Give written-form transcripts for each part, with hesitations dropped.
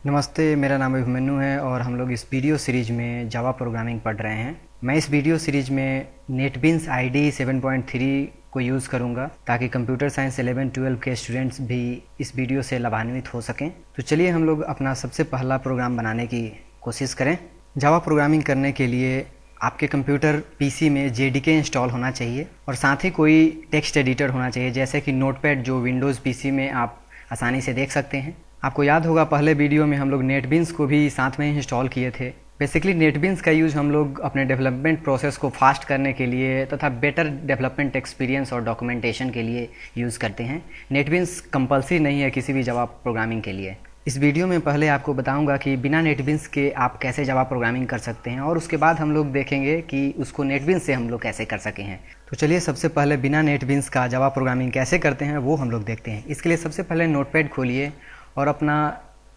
नमस्ते, मेरा नाम अभिमन्यु है और हम लोग इस वीडियो सीरीज में जावा प्रोग्रामिंग पढ़ रहे हैं। मैं इस वीडियो सीरीज में नेटबीन्स आईडी 7.3 को यूज़ करूंगा ताकि कंप्यूटर साइंस 11-12 के स्टूडेंट्स भी इस वीडियो से लाभान्वित हो सकें। तो चलिए हम लोग अपना सबसे पहला प्रोग्राम बनाने की कोशिश करें। जावा प्रोग्रामिंग करने के लिए आपके कंप्यूटर पीसी में जेडीके इंस्टॉल होना चाहिए और साथ ही कोई टेक्स्ट एडिटर होना चाहिए, जैसे कि नोटपैड जो विंडोज़ पीसी में आप आसानी से देख सकते हैं। आपको याद होगा पहले वीडियो में हम लोग नेटबीन्स को भी साथ में ही इंस्टॉल किए थे। बेसिकली नेटबीन्स का यूज़ हम लोग अपने डेवलपमेंट प्रोसेस को फास्ट करने के लिए तथा बेटर डेवलपमेंट एक्सपीरियंस और डॉक्यूमेंटेशन के लिए यूज़ करते हैं। नेटबीन्स कंपल्सरी नहीं है किसी भी जावा प्रोग्रामिंग के लिए। इस वीडियो में पहले आपको बताऊंगा कि बिना नेटबीन्स के आप कैसे जावा प्रोग्रामिंग कर सकते हैं और उसके बाद हम लोग देखेंगे कि उसको नेटबीन्स से हम लोग कैसे कर सके हैं। तो चलिए सबसे पहले बिना नेटबीन्स का जावा प्रोग्रामिंग कैसे करते हैं वो हम लोग देखते हैं। इसके लिए सबसे पहले नोटपैड खोलिए और अपना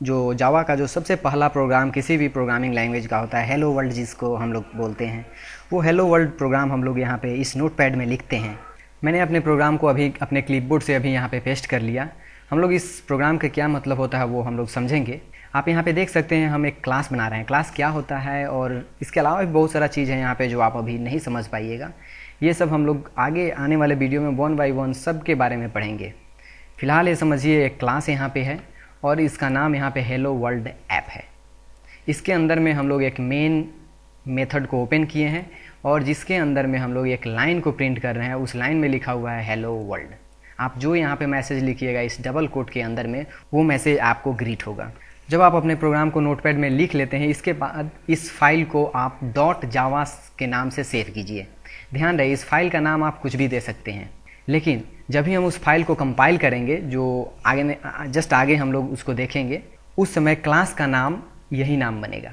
जो जावा का जो सबसे पहला प्रोग्राम किसी भी प्रोग्रामिंग लैंग्वेज का होता है, हेलो वर्ल्ड जिसको हम लोग बोलते हैं, वो हेलो वर्ल्ड प्रोग्राम हम लोग यहाँ पे इस नोटपैड में लिखते हैं। मैंने अपने प्रोग्राम को अभी अपने क्लिपबोर्ड से अभी यहाँ पे पेस्ट कर लिया। हम लोग इस प्रोग्राम का क्या मतलब होता है वो हम लोग समझेंगे। आप यहाँ पे देख सकते हैं हम एक क्लास बना रहे हैं। क्लास क्या होता है और इसके अलावा भी बहुत सारा चीज़ है यहाँ पे जो आप अभी नहीं समझ पाइएगा। ये सब हम लोग आगे आने वाले वीडियो में 1 बाय 1 सब के बारे में पढ़ेंगे। फिलहाल ये समझिए एक क्लास यहाँ पे है और इसका नाम यहाँ पे हेलो वर्ल्ड ऐप है। इसके अंदर में हम लोग एक मेन मेथड को ओपन किए हैं और जिसके अंदर में हम लोग एक लाइन को प्रिंट कर रहे हैं। उस लाइन में लिखा हुआ है हेलो वर्ल्ड। आप जो यहाँ पे मैसेज लिखिएगा इस डबल कोट के अंदर में, वो मैसेज आपको ग्रीट होगा। जब आप अपने प्रोग्राम को नोटपैड में लिख लेते हैं, इसके बाद इस फाइल को आप .java के नाम से सेव कीजिए। ध्यान रहे इस फाइल का नाम आप कुछ भी दे सकते हैं, लेकिन जब भी हम उस फाइल को कंपाइल करेंगे, जो जस्ट आगे हम लोग उसको देखेंगे, उस समय क्लास का नाम यही नाम बनेगा।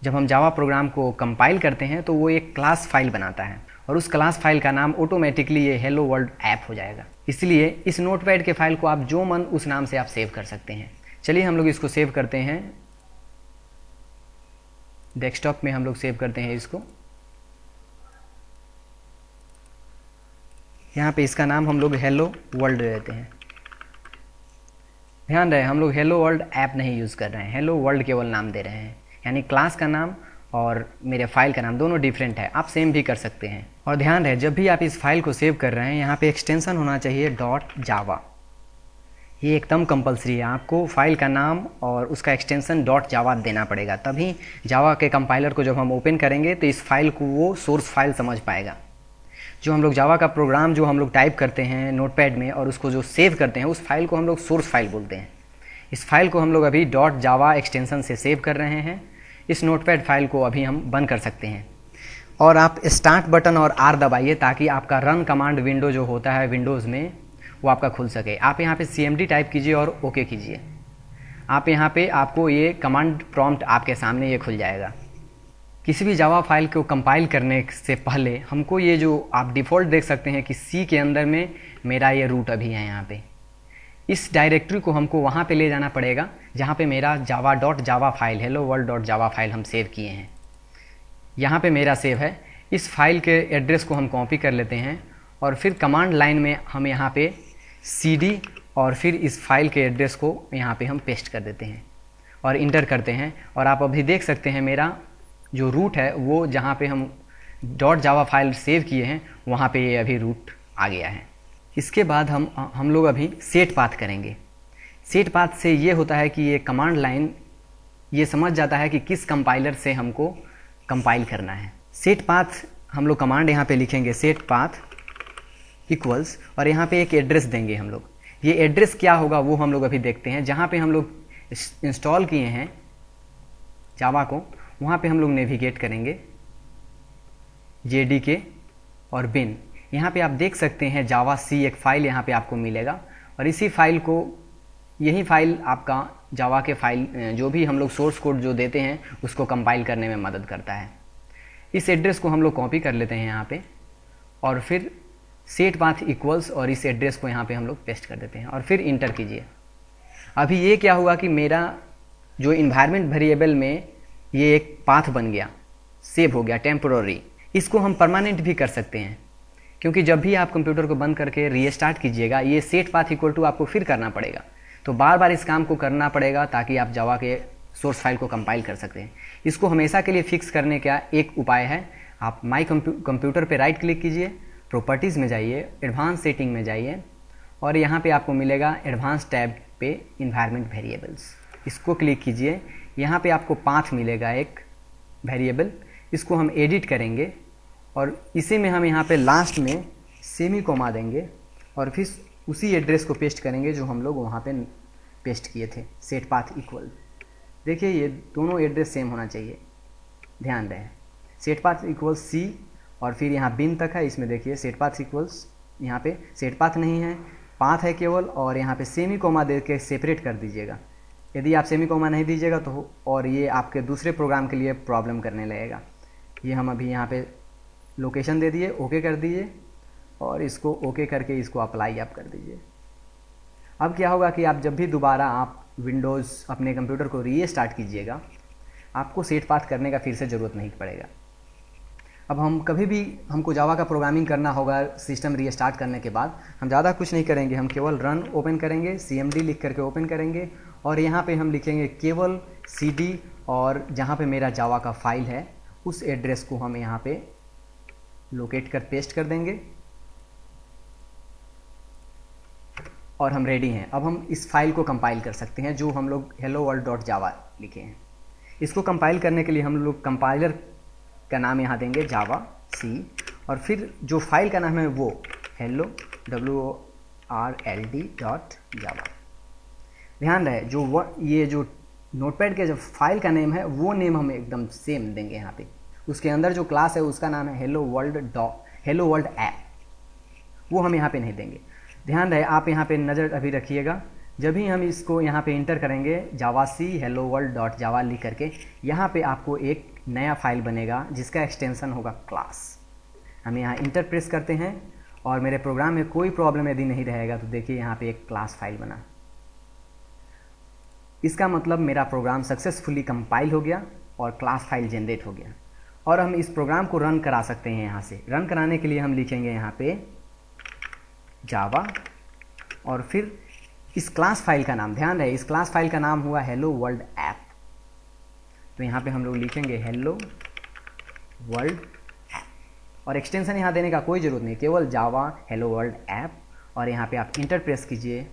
जब हम जावा प्रोग्राम को कंपाइल करते हैं तो वो एक क्लास फाइल बनाता है और उस क्लास फाइल का नाम ऑटोमेटिकली ये हेलो वर्ल्ड ऐप हो जाएगा। इसलिए इस नोटपैड के फाइल को आप जो मन उस नाम से आप सेव कर सकते हैं। चलिए हम लोग इसको सेव करते हैं। डेस्कटॉप में हम लोग सेव करते हैं इसको। यहाँ पे इसका नाम हम लोग हेलो वर्ल्ड देते हैं। ध्यान रहे हम लोग हेलो वर्ल्ड ऐप नहीं यूज़ कर रहे हैं, हेलो वर्ल्ड केवल नाम दे रहे हैं। यानी क्लास का नाम और मेरे फाइल का नाम दोनों डिफरेंट है। आप सेम भी कर सकते हैं। और ध्यान रहे जब भी आप इस फाइल को सेव कर रहे हैं, यहाँ पे एक्सटेंशन होना चाहिए .java। ये एकदम कंपलसरी है। आपको फाइल का नाम और उसका एक्सटेंशन .java देना पड़ेगा, तभी जावा के कंपाइलर को जब हम ओपन करेंगे तो इस फाइल को वो सोर्स फाइल समझ पाएगा। जो हम लोग जावा का प्रोग्राम जो हम लोग टाइप करते हैं नोटपैड में और उसको जो सेव करते हैं, उस फाइल को हम लोग सोर्स फाइल बोलते हैं। इस फाइल को हम लोग अभी .java एक्सटेंशन से सेव कर रहे हैं। इस नोटपैड फाइल को अभी हम बंद कर सकते हैं और आप स्टार्ट बटन और R दबाइए ताकि आपका रन कमांड विंडो जो होता है विंडोज़ में वो आपका खुल सके। आप यहाँ पे CMD टाइप कीजिए और ओके कीजिए। आप यहाँ पे आपको ये कमांड प्रॉम्प्ट आपके सामने ये खुल जाएगा। किसी भी जावा फाइल को कंपाइल करने से पहले हमको ये जो आप डिफ़ॉल्ट देख सकते हैं कि C के अंदर में मेरा ये रूट अभी है। यहाँ पे इस डायरेक्टरी को हमको वहाँ पे ले जाना पड़ेगा जहाँ पे मेरा java file hello world .java file हम सेव किए हैं। यहाँ पे मेरा सेव है। इस फाइल के एड्रेस को हम कॉपी कर लेते हैं और फिर कमांड लाइन में हम यहाँ पे CD और फिर इस फाइल के एड्रेस को यहाँ पे हम पेस्ट कर देते हैं और इंटर करते हैं। और आप अभी देख सकते हैं मेरा जो रूट है वो जहाँ पे हम .java फाइल सेव किए हैं वहाँ पे ये अभी रूट आ गया है। इसके बाद हम लोग अभी सेट पाथ करेंगे। सेट पाथ से ये होता है कि ये कमांड लाइन ये समझ जाता है कि किस कंपाइलर से हमको कंपाइल करना है। सेट पाथ हम लोग कमांड यहाँ पे लिखेंगे सेट पाथ इक्वल्स और यहाँ पे एक एड्रेस देंगे हम लोग। ये एड्रेस क्या होगा वो हम लोग अभी देखते हैं। जहाँ पे हम लोग इंस्टॉल किए हैं जावा को, वहाँ पे हम लोग नेविगेट करेंगे JDK और bin। यहाँ पे आप देख सकते हैं जावा C एक फ़ाइल यहाँ पे आपको मिलेगा और इसी फाइल को यही फाइल आपका जावा के फाइल जो भी हम लोग सोर्स कोड जो देते हैं उसको कंपाइल करने में मदद करता है। इस एड्रेस को हम लोग कॉपी कर लेते हैं यहाँ पे और फिर सेट पाथ इक्वल्स और इस एड्रेस को यहाँ पे हम लोग पेस्ट कर देते हैं और फिर इंटर कीजिए। अभी ये क्या हुआ कि मेरा जो इन्वायरमेंट वेरिएबल में ये एक पाथ बन गया, सेव हो गया टेम्पोररी। इसको हम परमानेंट भी कर सकते हैं क्योंकि जब भी आप कंप्यूटर को बंद करके रीस्टार्ट कीजिएगा ये सेट पाथ इक्वल टू आपको फिर करना पड़ेगा। तो बार बार इस काम को करना पड़ेगा ताकि आप जावा के सोर्स फाइल को कंपाइल कर सकते हैं। इसको हमेशा के लिए फिक्स करने का एक उपाय है, आप माई कंप्यूटर पे राइट क्लिक कीजिए, प्रॉपर्टीज़ में जाइए, एडवांस सेटिंग में जाइए और यहाँ पे आपको मिलेगा एडवांस टैब पे इन्वायरमेंट वेरिएबल्स, इसको क्लिक कीजिए। यहाँ पे आपको पाथ मिलेगा एक वेरिएबल, इसको हम एडिट करेंगे और इसी में हम यहाँ पे लास्ट में सेमी कोमा देंगे और फिर उसी एड्रेस को पेस्ट करेंगे जो हम लोग वहाँ पे पेस्ट किए थे, सेट पाथ इक्वल। देखिए ये दोनों एड्रेस सेम होना चाहिए, ध्यान रहे। सेट पाथ इक्वल्स सी और फिर यहाँ बिन तक है, इसमें देखिए सेट पाथ इक्वल्स, यहाँ पे सेट पाथ नहीं है, पाथ है केवल, और यहाँ पे सेमी कोमा दे के सेपरेट कर दीजिएगा। यदि आप सेमी कोमा नहीं दीजिएगा तो और ये आपके दूसरे प्रोग्राम के लिए प्रॉब्लम करने लगेगा। ये हम अभी यहाँ पे लोकेशन दे दिए, ओके कर दीजिए और इसको ओके करके इसको अप्लाई आप कर दीजिए। अब क्या होगा कि आप जब भी दोबारा आप विंडोज़ अपने कंप्यूटर को रीस्टार्ट कीजिएगा, आपको सेट पाथ करने का फिर से ज़रूरत नहीं पड़ेगा। अब हम कभी भी हमको जावा का प्रोग्रामिंग करना होगा सिस्टम रीस्टार्ट करने के बाद, हम ज़्यादा कुछ नहीं करेंगे, हम केवल रन ओपन करेंगे, CMD लिख करके ओपन करेंगे और यहाँ पे हम लिखेंगे केवल CD और जहाँ पे मेरा जावा का फाइल है उस एड्रेस को हम यहाँ पे लोकेट कर पेस्ट कर देंगे और हम रेडी हैं। अब हम इस फाइल को कंपाइल कर सकते हैं जो हम लोग helloworld.java लिखे हैं। इसको कंपाइल करने के लिए हम लोग कंपाइलर का नाम यहाँ देंगे जावा सी और फिर जो फाइल का नाम है वो hello world.java। ध्यान रहे ये जो नोटपैड के जो फाइल का नेम है वो नेम हम एकदम सेम देंगे यहाँ पे। उसके अंदर जो क्लास है उसका नाम है hello world ऐप, वो हम यहाँ पे नहीं देंगे। ध्यान रहे, आप यहाँ पे नज़र अभी रखिएगा, जब भी हम इसको यहाँ पे इंटर करेंगे जावा सी helloworld.java लिख करके, यहाँ पे आपको एक नया फाइल बनेगा जिसका एक्सटेंशन होगा क्लास। हम यहाँ इंटर प्रेस करते हैं और मेरे प्रोग्राम में कोई प्रॉब्लम यदि नहीं रहेगा तो देखिए यहाँ पे एक क्लास फाइल बना। इसका मतलब मेरा प्रोग्राम सक्सेसफुली कंपाइल हो गया और क्लास फाइल जनरेट हो गया और हम इस प्रोग्राम को रन करा सकते हैं। यहाँ से रन कराने के लिए हम लिखेंगे यहाँ पे जावा और फिर इस क्लास फाइल का नाम, ध्यान रहे इस क्लास फाइल का नाम हुआ हेलो वर्ल्ड ऐप, तो यहाँ पे हम लोग लिखेंगे हेलो वर्ल्ड ऐप और एक्सटेंशन यहाँ देने का कोई ज़रूरत नहीं, केवल जावा हेलो वर्ल्ड ऐप और यहाँ पे आप इंटर प्रेस कीजिए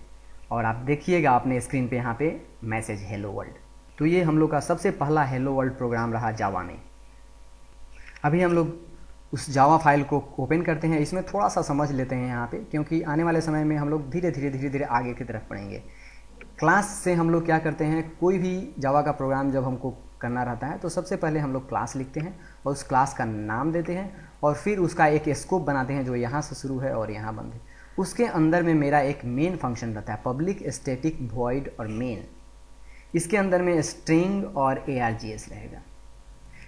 और आप देखिएगा अपने स्क्रीन पे यहाँ पे मैसेज हेलो वर्ल्ड। तो ये हम लोग का सबसे पहला हेलो वर्ल्ड प्रोग्राम रहा जावा में। अभी हम लोग उस जावा फाइल को ओपन करते हैं, इसमें थोड़ा सा समझ लेते हैं यहाँ पे, क्योंकि आने वाले समय में हम लोग धीरे धीरे आगे की तरफ बढ़ेंगे। क्लास से हम लोग क्या करते हैं, कोई भी जावा का प्रोग्राम जब हमको करना रहता है तो सबसे पहले हम लोग क्लास लिखते हैं और उस क्लास का नाम देते हैं और फिर उसका एक स्कोप बनाते हैं जो यहाँ से शुरू है और यहाँ बंद है। उसके अंदर में मेरा एक मेन फंक्शन रहता है, पब्लिक स्टैटिक वॉइड और मेन। इसके अंदर में स्ट्रिंग और ARGS रहेगा।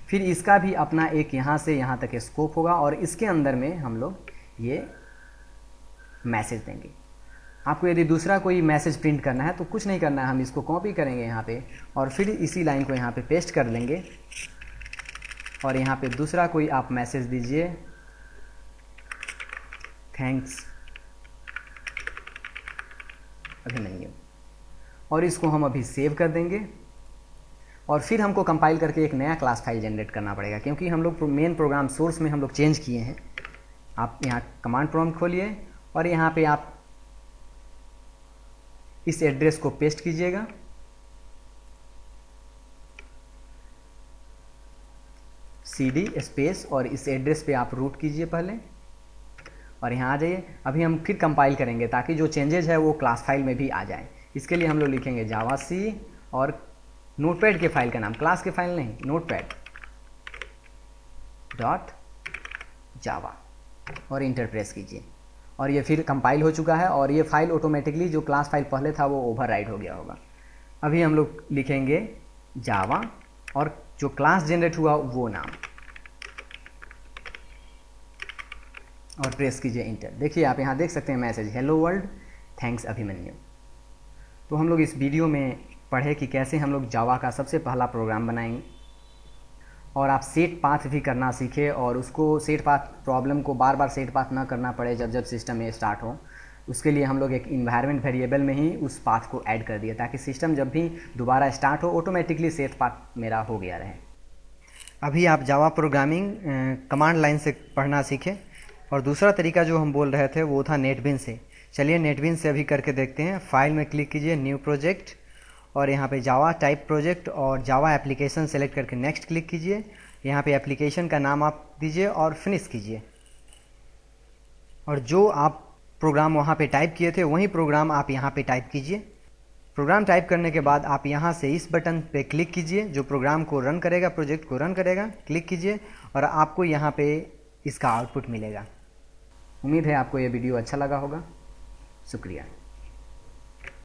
फिर इसका भी अपना एक यहाँ से यहाँ तक स्कोप होगा और इसके अंदर में हम लोग ये मैसेज देंगे। आपको यदि दूसरा कोई मैसेज प्रिंट करना है तो कुछ नहीं करना है, हम इसको कॉपी करेंगे यहाँ पे और फिर इसी लाइन को यहाँ पे पेस्ट कर लेंगे और यहाँ पे दूसरा कोई आप मैसेज दीजिए, थैंक्स अभिनंदन, और इसको हम अभी सेव कर देंगे और फिर हमको कंपाइल करके एक नया क्लास फाइल जनरेट करना पड़ेगा, क्योंकि हम लोग मेन प्रोग्राम सोर्स में हम लोग चेंज किए हैं। आप यहाँ कमांड प्रॉम्प्ट खोलिए और यहाँ पे आप इस एड्रेस को पेस्ट कीजिएगा CD स्पेस और इस एड्रेस पे आप रूट कीजिए पहले और यहाँ आ जाइए। अभी हम फिर कंपाइल करेंगे ताकि जो चेंजेज है वो क्लास फाइल में भी आ जाए। इसके लिए हम लोग लिखेंगे जावा सी और नोटपैड के फाइल का नाम, क्लास के फाइल नहीं, नोटपैड डॉट जावा और इंटर प्रेस कीजिए और ये फिर कंपाइल हो चुका है और ये फाइल ऑटोमेटिकली जो क्लास फाइल पहले था वो ओवरराइट हो गया होगा। अभी हम लोग लिखेंगे जावा और जो क्लास जनरेट हुआ वो नाम और प्रेस कीजिए इंटर। देखिए आप यहाँ देख सकते हैं message hello world thanks Abhimanyu. तो हम लोग इस वीडियो में पढ़े कि कैसे हम लोग जावा का सबसे पहला प्रोग्राम बनाएंगे और आप सेट पाथ भी करना सीखे और उसको सेट पाथ प्रॉब्लम को बार बार सेट पाथ ना करना पड़े जब सिस्टम में स्टार्ट हो। उसके लिए हम लोग एक इन्वायरमेंट वेरिएबल में ही उस पाथ को ऐड कर दिया ताकि सिस्टम जब भी दोबारा स्टार्ट हो ऑटोमेटिकली सेफ पाथ मेरा हो गया रहे। अभी आप जावा प्रोग्रामिंग कमांड लाइन से पढ़ना सीखें। और दूसरा तरीका जो हम बोल रहे थे वो था नेटबिन्स से। चलिए नेटबिन्स से अभी करके देखते हैं। फाइल में क्लिक कीजिए, न्यू प्रोजेक्ट, और यहाँ पे जावा टाइप प्रोजेक्ट और जावा एप्लीकेशन सेलेक्ट करके नेक्स्ट क्लिक कीजिए। यहाँ पे एप्लीकेशन का नाम आप दीजिए और फिनिश कीजिए। और जो आप प्रोग्राम वहाँ पे टाइप किए थे वही प्रोग्राम आप यहाँ पे टाइप कीजिए। प्रोग्राम टाइप करने के बाद आप यहाँ से इस बटन पे क्लिक कीजिए जो प्रोग्राम को रन करेगा, प्रोजेक्ट को रन करेगा। क्लिक कीजिए और आपको यहाँ पे इसका आउटपुट मिलेगा। उम्मीद है आपको ये वीडियो अच्छा लगा होगा। शुक्रिया।